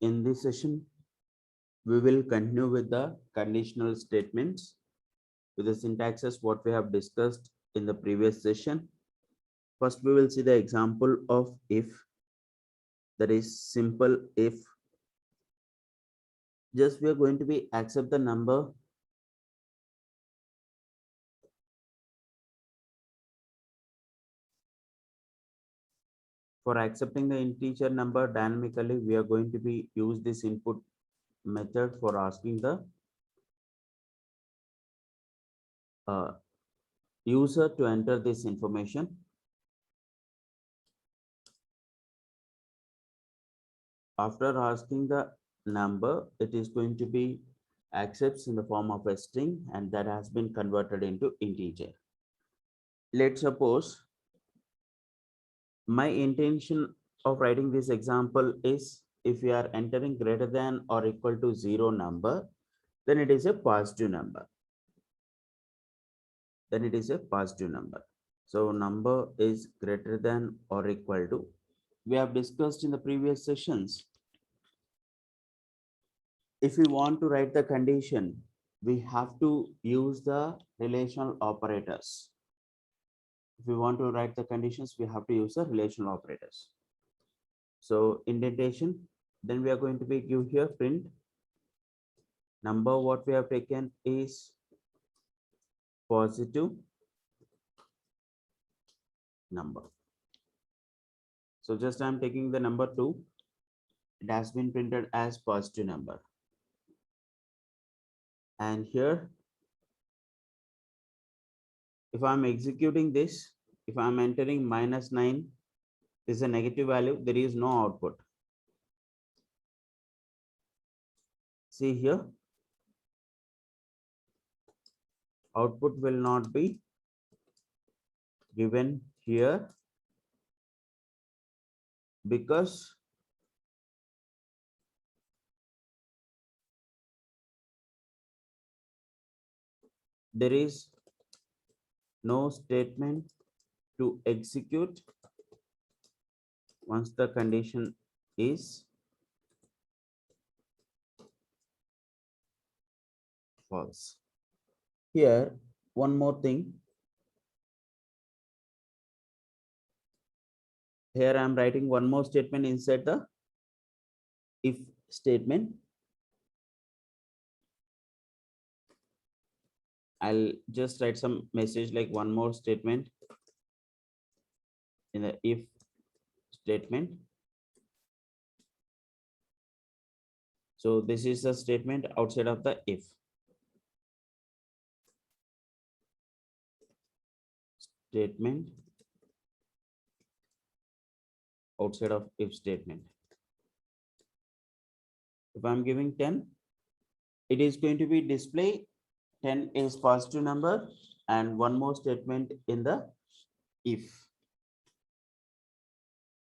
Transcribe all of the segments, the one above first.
In this session, we will continue with the conditional statements with the syntaxes what we have discussed in the previous session. First, we will see the example of if, that is simple if. Just we are going to be accept the number for accepting the integer number dynamically. We are going to be use this input method for asking the uh, user to enter this information. After asking the number, it is going to be accepts in the form of a string, and that has been converted into integer. Let's suppose my intention of writing this example is if we are entering greater than or equal to 0 number, then it is a positive number. Then it is a positive number. So number is greater than or equal to. We have discussed in the previous sessions. If we want to write the condition, we have to use the relational operators. If we want to write the conditions, we have to use the relational operators. So indentation, then we are going to be give here print number. What we have taken is positive number. So just I'm taking the number 2. It has been printed as positive number. And here, if I'm executing this, if I'm entering -9, this is a negative value, there is no output. See here, output will not be given here because there is no statement to execute once the condition is false. Here, one more thing. Here I am writing one more statement inside the if statement. I'll just write some message like one more statement in the if statement. So this is a statement outside of the if. Statement outside of if statement. If I'm giving 10, it is going to be display 10 is positive number and one more statement in the if.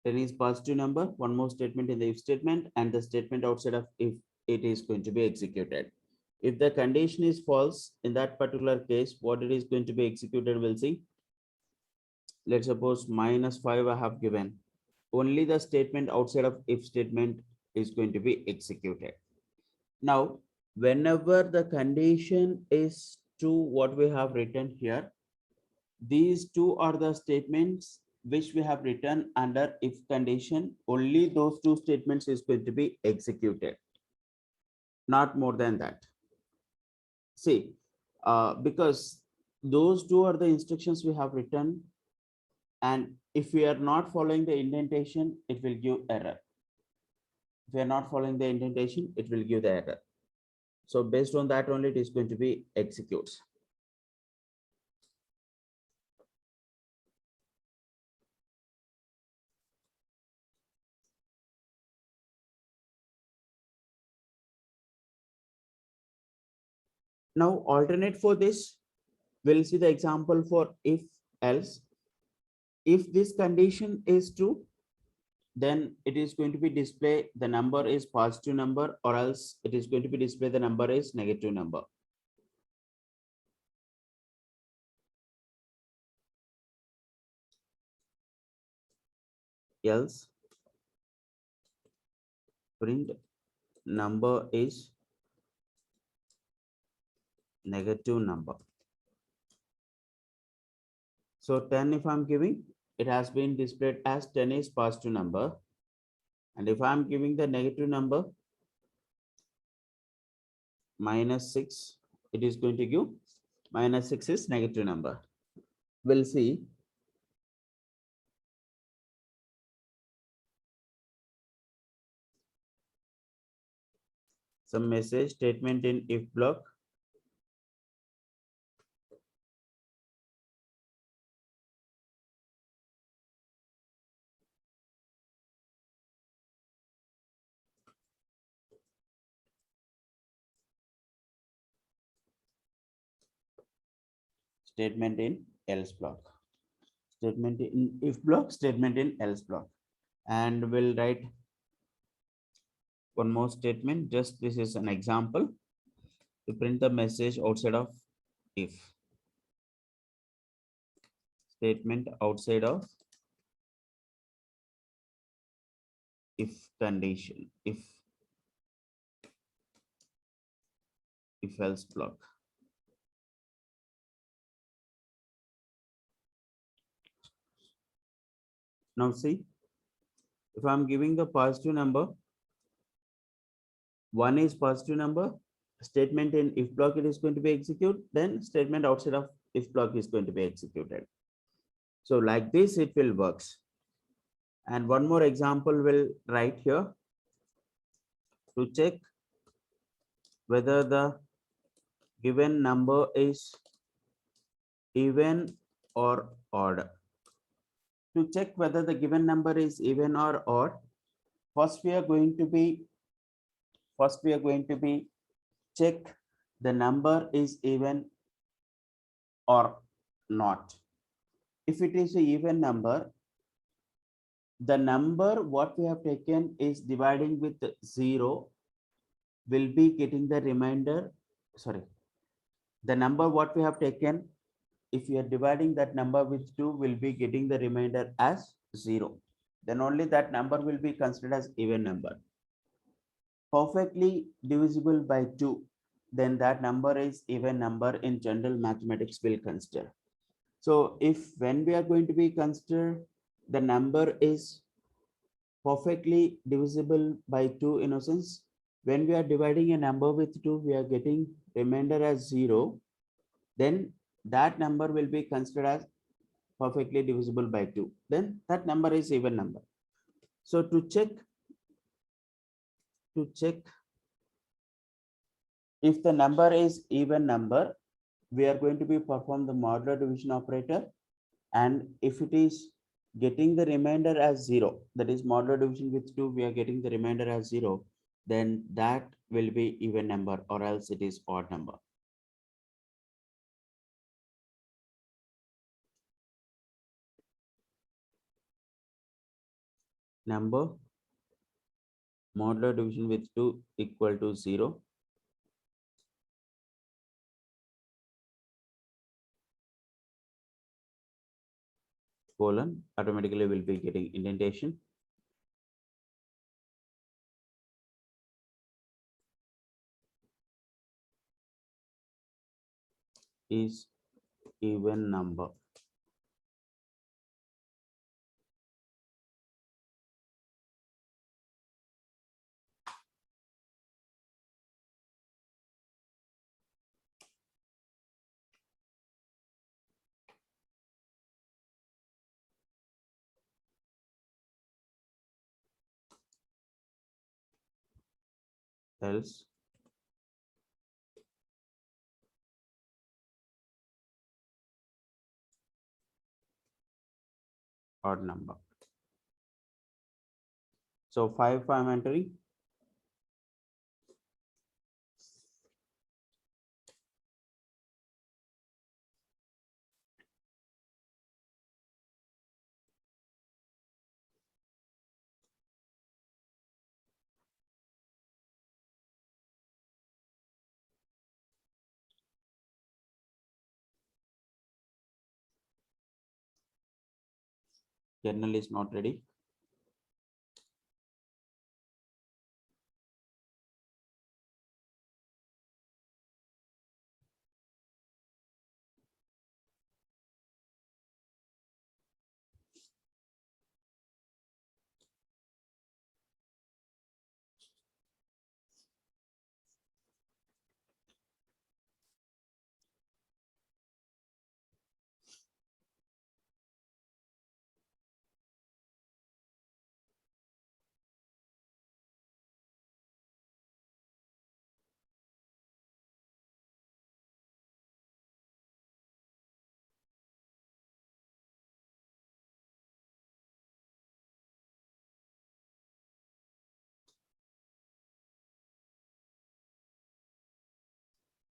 10 is positive number, one more statement in the if statement, and the statement outside of if it is going to be executed. If the condition is false, in that particular case, what it is going to be executed, we'll see. Let's suppose -5 I have given. Only the statement outside of if statement is going to be executed. Now, whenever the condition is true, what we have written here, these two are the statements which we have written under if condition. Only those two statements is going to be executed, not more than that. See, because those two are the instructions we have written, and if we are not following the indentation, it will give error. If we are not following the indentation, it will give the error. So based on that only, it is going to be executes. Now alternate for this, we'll see the example for if else. If this condition is true, then it is going to be display the number is positive number, or else it is going to be display the number is negative number. Else print number is negative number. So 10, if I'm giving, it has been displayed as 10 is positive number. And if I'm giving the negative number, -6, it is going to give -6 is negative number. We'll see. Some message statement in if block. Statement in else block. Statement in if block, statement in else block. And we'll write one more statement. Just this is an example to print the message outside of if. Statement outside of if condition, if else block. Now see, if I'm giving the positive number, 1 is positive number, statement in if block it is going to be executed, then statement outside of if block is going to be executed. So like this it will works. And one more example will write here to check whether the given number is even or odd. To check whether the given number is even or odd, first we are going to be check the number is even or not. If it is an even number, the number what we have taken is dividing with 0 will be getting the remainder. Sorry, the number what we have taken, if you are dividing that number with 2 will be getting the remainder as 0. Then only that number will be considered as even number. Perfectly divisible by 2, then that number is even number in general mathematics will consider. So if when we are going to be consider the number is perfectly divisible by 2, in a sense, when we are dividing a number with 2 we are getting remainder as 0, then that number will be considered as perfectly divisible by 2, then that number is even number. So to check if the number is even number, we are going to be perform the modular division operator, and if it is getting the remainder as 0, that is modular division with 2 we are getting the remainder as 0, then that will be even number or else it is odd number. Number modular division with 2 equal to 0, colon, automatically will be getting indentation, is even number. Else odd number. So 5 I'm entering. Kernel is not ready.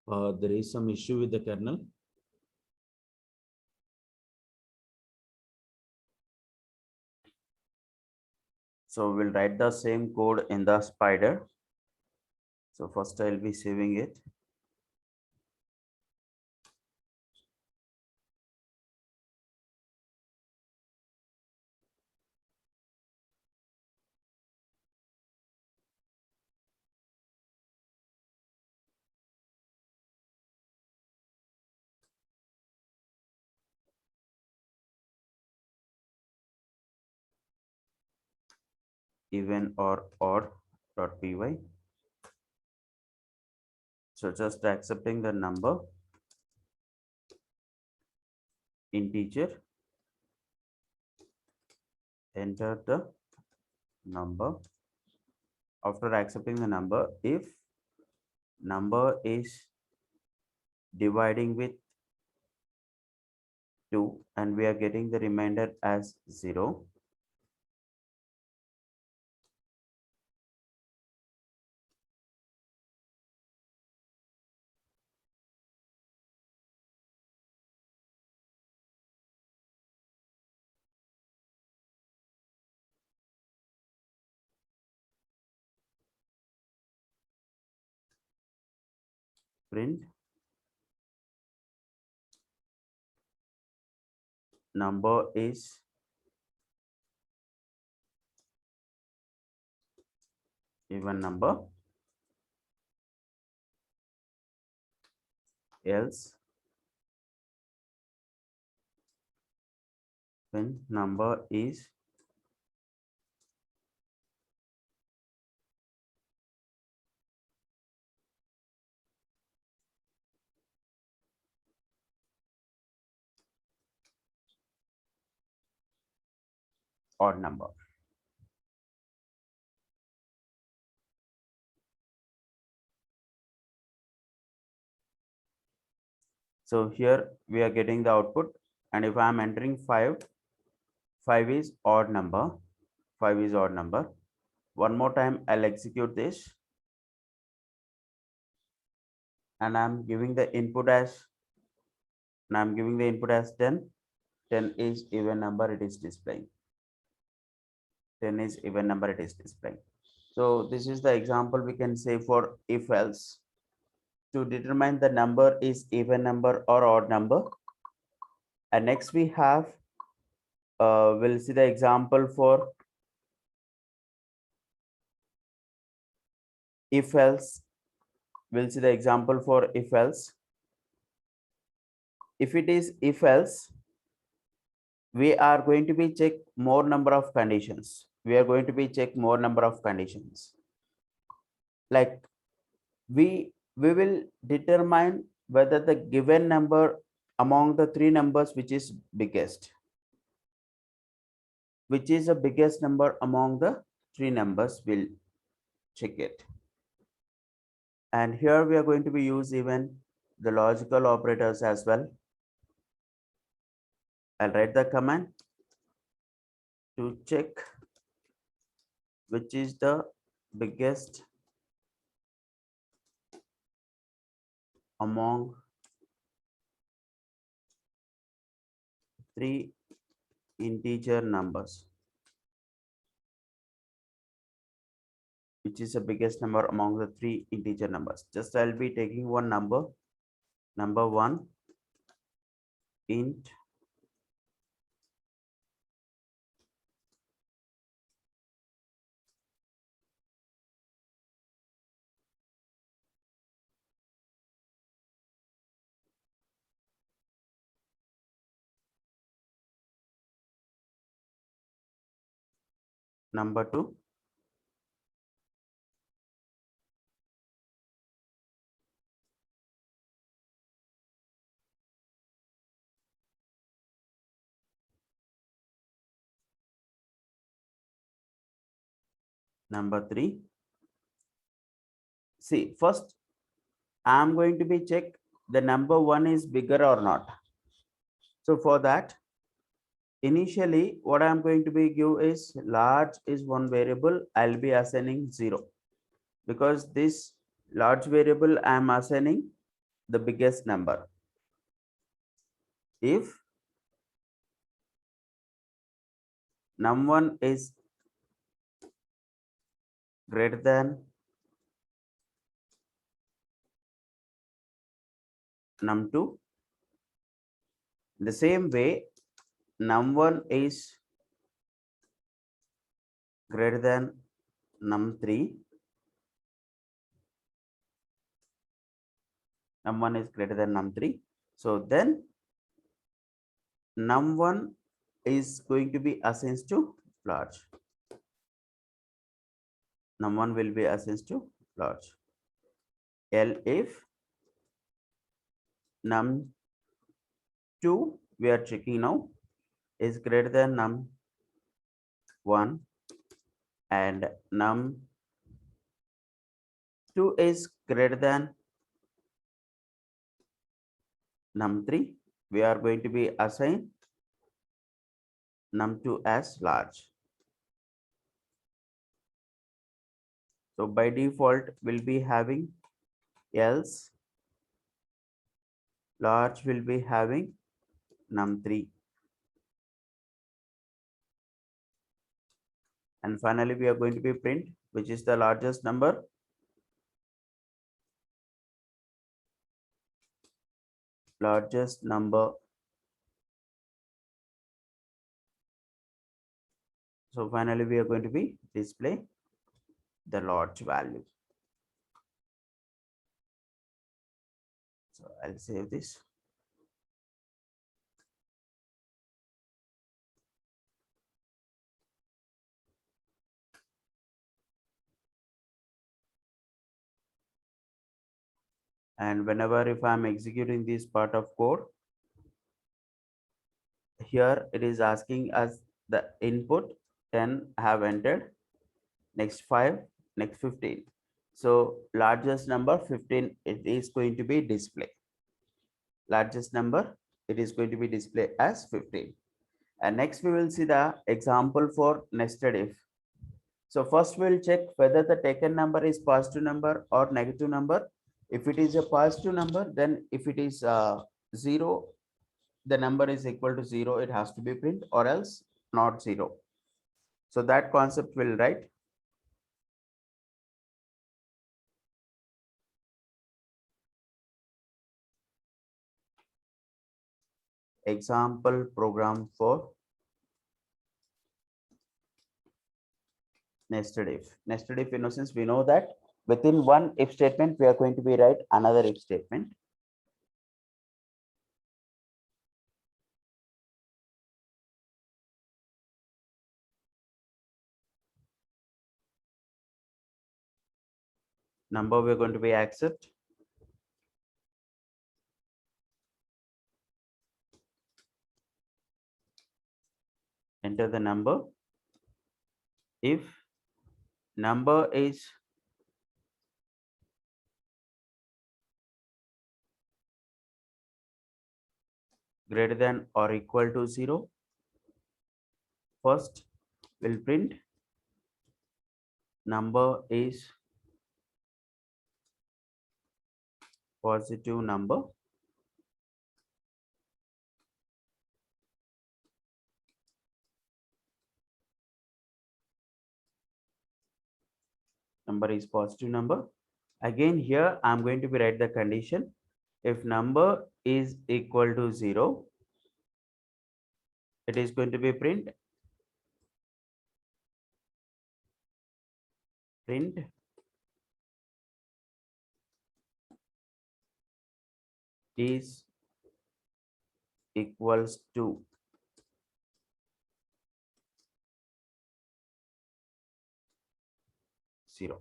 there is some issue with the kernel. So we'll write the same code in the Spider. So first I'll be saving it. Even or odd dot py. So just accepting the number, integer, enter the number. After accepting the number, if number is dividing with 2 and we are getting the remainder as 0, print number is even number, else when number is odd number. So here we are getting the output, and if I am entering 5, 5 is odd number, 5 is odd number. One more time I'll execute this, and I'm giving the input as, and I'm giving the input as 10. 10 is even number, it is displaying. 10 is even number, it is displaying. So this is the example we can say for if else. To determine the number is even number or odd number. And next we have, we'll see the example for if else. We'll see the example for if else. If it is if else, we are going to be check more number of conditions. We are going to be check more number of conditions. Like we will determine whether the given number among the three numbers which is biggest, which is the biggest number among the three numbers, will check it. And here we are going to be use even the logical operators as well. I'll write the command to check which is the biggest among three integer numbers, which is the biggest number among the three integer numbers. Just I'll be taking one number, number 1, int number 2, number 3. See, first I'm going to be check the number 1 is bigger or not. So for that, initially what I'm going to be give is large is one variable, I'll be assigning 0, because this large variable I'm assigning the biggest number. If num1 is greater than num2, the same way num1 is greater than num3, num1 is greater than num3, so then num1 is going to be assigned to large. Num1 will be assigned to large. L if num2 we are checking now is greater than num1 and num2 is greater than num3, we are going to be assign num2 as large. So by default we'll be having else large will be having num3, and finally we are going to be print which is the largest number. Largest number. So finally we are going to be display the large value. So I'll save this. And whenever if I'm executing this part of code, here it is asking us the input 10 have entered, next 5, next 15. So largest number 15 it is going to be display. Largest number it is going to be displayed as 15. And next we will see the example for nested if. So first we'll check whether the taken number is positive number or negative number. If it is a positive number, then if it is 0, the number is equal to 0, it has to be print, or else not 0. So that concept will write. Example program for nested if. Nested if in a sense we know that within one if statement we are going to be write another if statement. Number we are going to be accept. Enter the number. If number is greater than or equal to 0, first we'll print number is positive number. Number is positive number. Again here I'm going to be write the condition. If number is equal to 0, it is going to be print is equals to 0,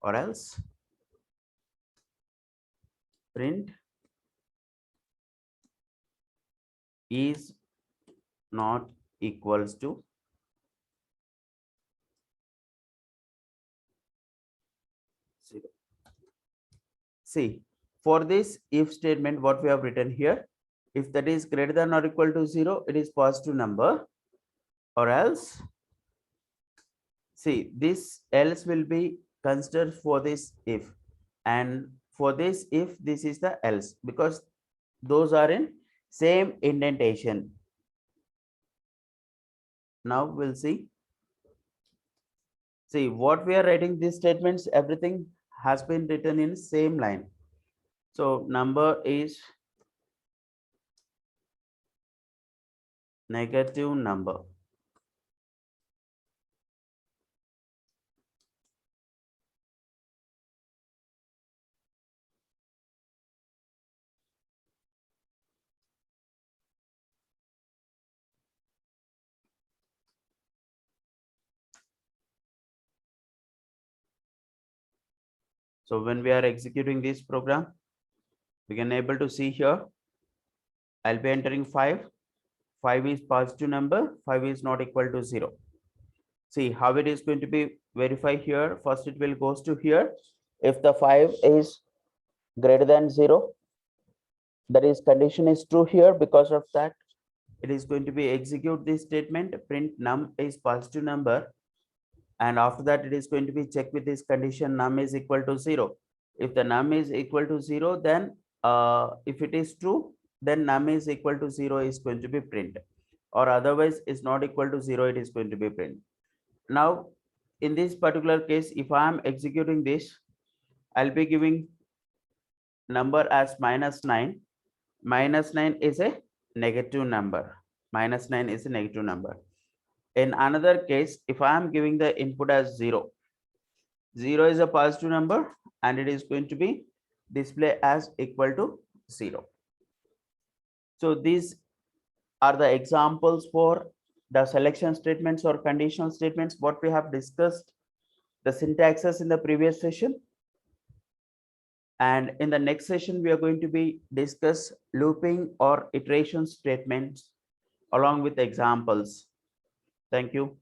or else print is not equals to 0. See, for this if statement what we have written here, if that is greater than or equal to 0, it is positive number, or else see this else will be considered for this if, And for this, if this is the else, because those are in same indentation. Now we'll see. See what we are writing these statements, everything has been written in same line. So number is negative number. So when we are executing this program, we can able to see here, I'll be entering 5. 5 is positive number, 5 is not equal to 0. See how it is going to be verified here. First it will goes to here. If the 5 is greater than 0, that is condition is true here. Because of that, it is going to be execute this statement, print num is positive number, and after that it is going to be check with this condition num is equal to 0. If the num is equal to 0, then if it is true, then num is equal to 0 is going to be print, or otherwise is not equal to 0, it is going to be print. Now in this particular case, if I am executing this, I'll be giving number as -9. -9 is a negative number. -9 is a negative number. In another case, if I am giving the input as 0, 0 is a positive number and it is going to be display as equal to 0. So these are the examples for the selection statements or conditional statements, what we have discussed the syntaxes in the previous session. And in the next session, we are going to be discuss looping or iteration statements along with examples. Thank you.